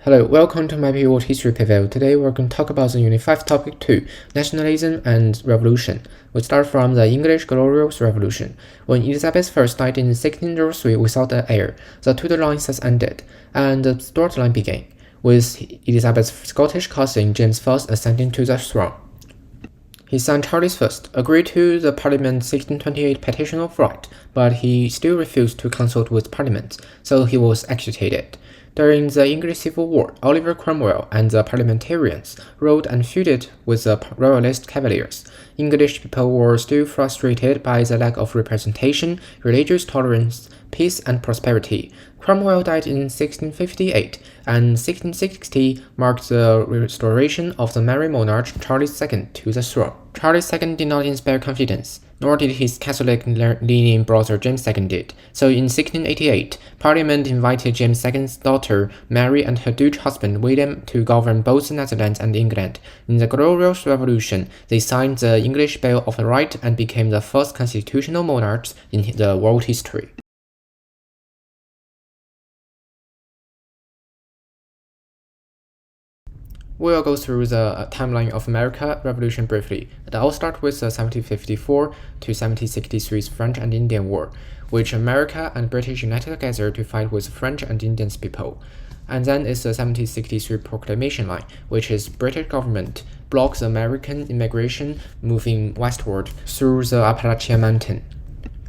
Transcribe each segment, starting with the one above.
Hello, welcome to my APWH History Preview. Today we're going to talk about the Unit 5 Topic 2, Nationalism and Revolution. We start from the English Glorious Revolution. When Elizabeth I died in 1603 without an heir, the Tudor line has ended, and the Stuart line began, with Elizabeth's Scottish cousin James I ascending to the throne. His son Charles I agreed to the Parliament's 1628 Petition of Right, but he still refused to consult with Parliament, so he was executed. During the English Civil War, Oliver Cromwell and the parliamentarians rode and feuded with the Royalist Cavaliers. English people were still frustrated by the lack of representation, religious tolerance, peace, and prosperity. Cromwell died in 1658, and 1660 marked the restoration of the Merry monarch Charles II to the throne. Charles II did not inspire confidence, nor did his Catholic-leaning brother James II did. So in 1688, Parliament invited James II's daughter Mary and her Dutch husband William to govern both the Netherlands and England. In the Glorious Revolution, they signed the English Bill of Rights and became the first constitutional monarchs in the world history. We'll go through the timeline of American Revolution briefly. I'll start with the 1754 to 1763 French and Indian War, which America and British united together to fight with French and Indian people. And then is the 1763 Proclamation Line, which is British government blocks American immigration moving westward through the Appalachian Mountain.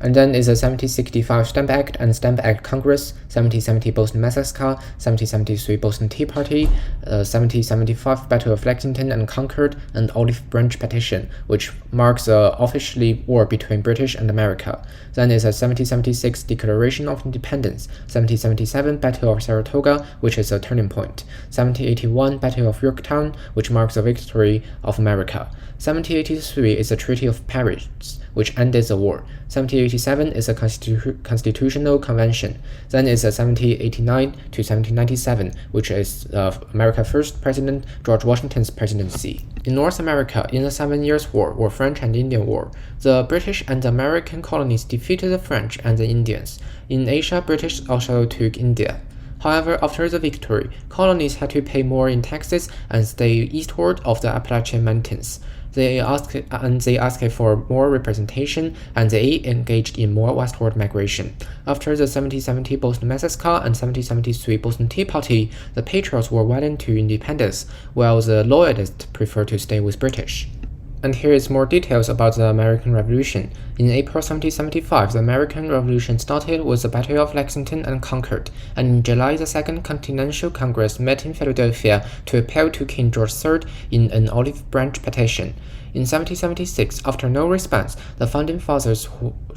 And then is the 1765 Stamp Act and Stamp Act Congress, 1770 Boston Massacre, 1773 Boston Tea Party, 1775 Battle of Lexington and Concord, and Olive Branch Petition, which marks the official war between British and America. Then is a 1776 Declaration of Independence, 1777 Battle of Saratoga, which is a turning point, 1781 Battle of Yorktown, which marks the victory of America. 1783 is the Treaty of Paris, which ended the war. 1787 is a Constitutional Convention. Then is 1789 to 1797, which is America's first president, George Washington's presidency. In North America, in the 7 Years' War, or French and Indian War, the British and American colonies defeated the French and the Indians. In Asia, British also took India. However, after the victory, colonies had to pay more in taxes and stay eastward of the Appalachian Mountains. They asked for more representation, and they engaged in more westward migration. After the 1770 Boston Massacre and 1773 Boston Tea Party, the Patriots were willing to independence, while the Loyalists preferred to stay with British. And here is more details about the American Revolution. In April 1775, the American Revolution started with the Battle of Lexington and Concord, and in July the Second Continental Congress met in Philadelphia to appeal to King George III in an Olive Branch Petition. In 1776, after no response, the Founding Fathers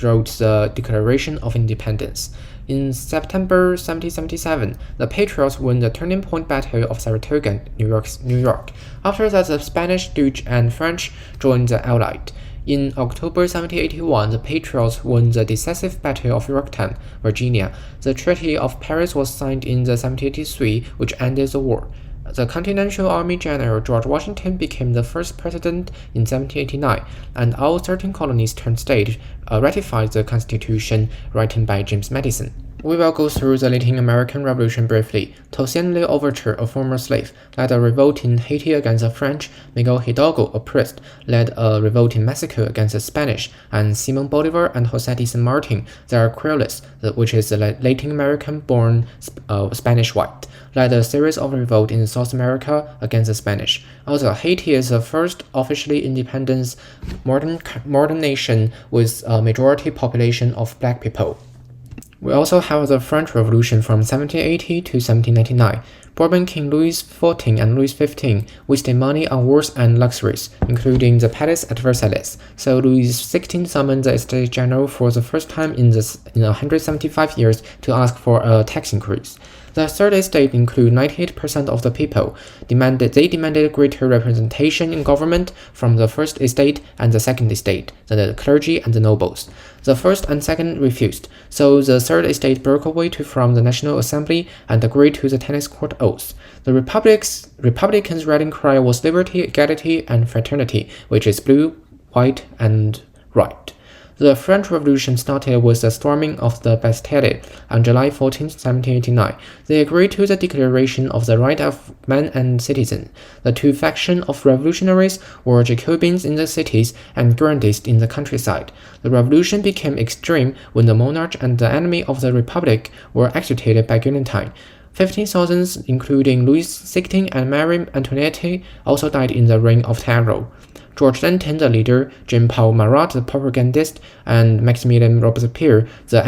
wrote the Declaration of Independence. In September 1777, the Patriots won the Turning Point Battle of Saratoga, New York. After that, the Spanish, Dutch, and French joined the Allied. In October 1781, the Patriots won the decisive Battle of Yorktown, Virginia. The Treaty of Paris was signed in 1783, which ended the war. The Continental Army General George Washington became the first president in 1789, and all 13 colonies turned state ratified the Constitution written by James Madison. We will go through the Latin American Revolution briefly. Toussaint Louverture, a former slave, led a revolt in Haiti against the French. Miguel Hidalgo, a priest, led a revolt in Mexico against the Spanish. And Simon Bolivar and José de San Martin, the Creoles, which is a Latin American-born Spanish white, led a series of revolts in South America against the Spanish. Also, Haiti is the first officially independent modern nation with a majority population of black people. We also have the French Revolution from 1780 to 1799. Bourbon King Louis XIV and Louis XV wasted money on wars and luxuries, including the palace at Versailles, so Louis XVI summoned the Estates General for the first time in 175 years to ask for a tax increase. The Third Estate included 98% of the people. They demanded greater representation in government from the First Estate and the Second Estate, the clergy and the nobles. The First and Second refused, so the Third Estate broke away from the National Assembly and agreed to the Tennis Court oath. The Republicans' rallying cry was liberty, equality, and fraternity, which is blue, white, and right. The French Revolution started with the storming of the Bastille on July 14, 1789. They agreed to the Declaration of the Right of Man and Citizen. The two factions of revolutionaries were Jacobins in the cities and Girondists in the countryside. The revolution became extreme when the monarch and the enemy of the Republic were executed by guillotine. 15,000, including Louis XVI and Marie Antoinette, also died in the Reign of Terror. George Danton, the leader, Jean-Paul Marat, the propagandist, and Maximilien Robespierre, the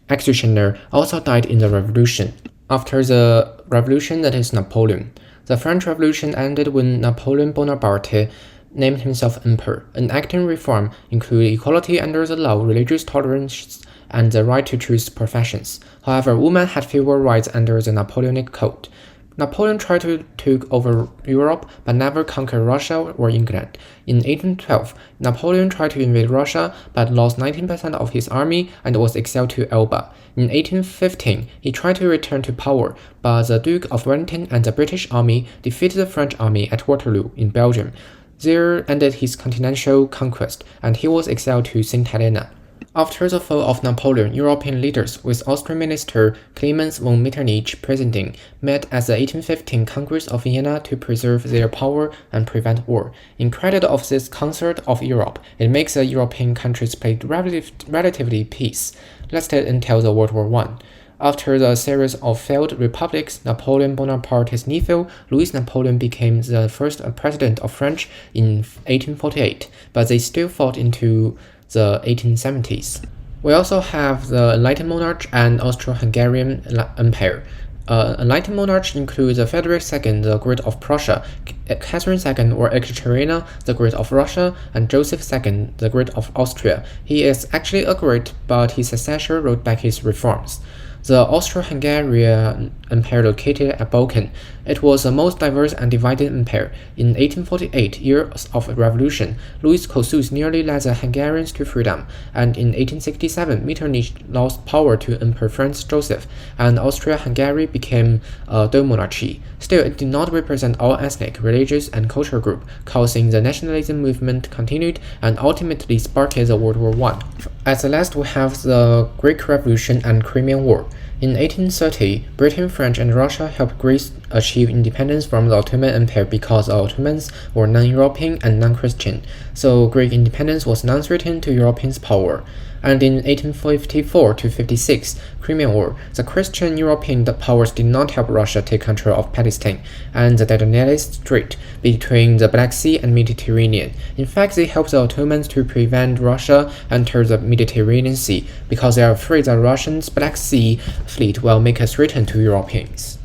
executioner, also died in the revolution. After the revolution, that is Napoleon. The French Revolution ended when Napoleon Bonaparte named himself emperor. Enacting reform included equality under the law, religious tolerance, and the right to choose professions. However, women had fewer rights under the Napoleonic Code. Napoleon tried to take over Europe, but never conquered Russia or England. In 1812, Napoleon tried to invade Russia, but lost 19% of his army and was exiled to Elba. In 1815, he tried to return to power, but the Duke of Wellington and the British army defeated the French army at Waterloo in Belgium. There ended his continental conquest, and he was exiled to St. Helena. After the fall of Napoleon, European leaders, with Austrian Minister Clemens von Metternich presiding, met at the 1815 Congress of Vienna to preserve their power and prevent war. In credit of this concert of Europe, it makes the European countries play relatively peace, lasted until the World War I. After the series of failed republics, Napoleon Bonaparte's nephew, Louis Napoleon, became the first president of France in 1848, but they still fought into the 1870s. We also have the Enlightened Monarch and Austro-Hungarian Empire. Enlightened Monarch includes Frederick II, the Great of Prussia, Catherine II or Ekaterina, the Great of Russia, and Joseph II, the Great of Austria. He is actually a great, but his successor wrote back his reforms. The Austro-Hungarian Empire located at Balkan. It was the most diverse and divided empire. In 1848, years of revolution, Louis Kossuth nearly led the Hungarians to freedom, and in 1867, Metternich lost power to Emperor Franz Joseph, and Austria-Hungary became a dual monarchy. Still, it did not represent all ethnic, religious, and cultural groups, causing the nationalism movement continued and ultimately sparked the World War I. At the last, we have the Greek Revolution and Crimean War. In 1830, Britain, France, and Russia helped Greece achieve independence from the Ottoman Empire because the Ottomans were non-European and non-Christian, so Greek independence was non-threatening to Europeans' power. And in 1854 to 56, Crimean War, the Christian European powers did not help Russia take control of Palestine and the Dardanelles Strait between the Black Sea and Mediterranean. In fact, they helped the Ottomans to prevent Russia enter the Mediterranean Sea because they are afraid the Russian Black Sea fleet will make a threat to Europeans.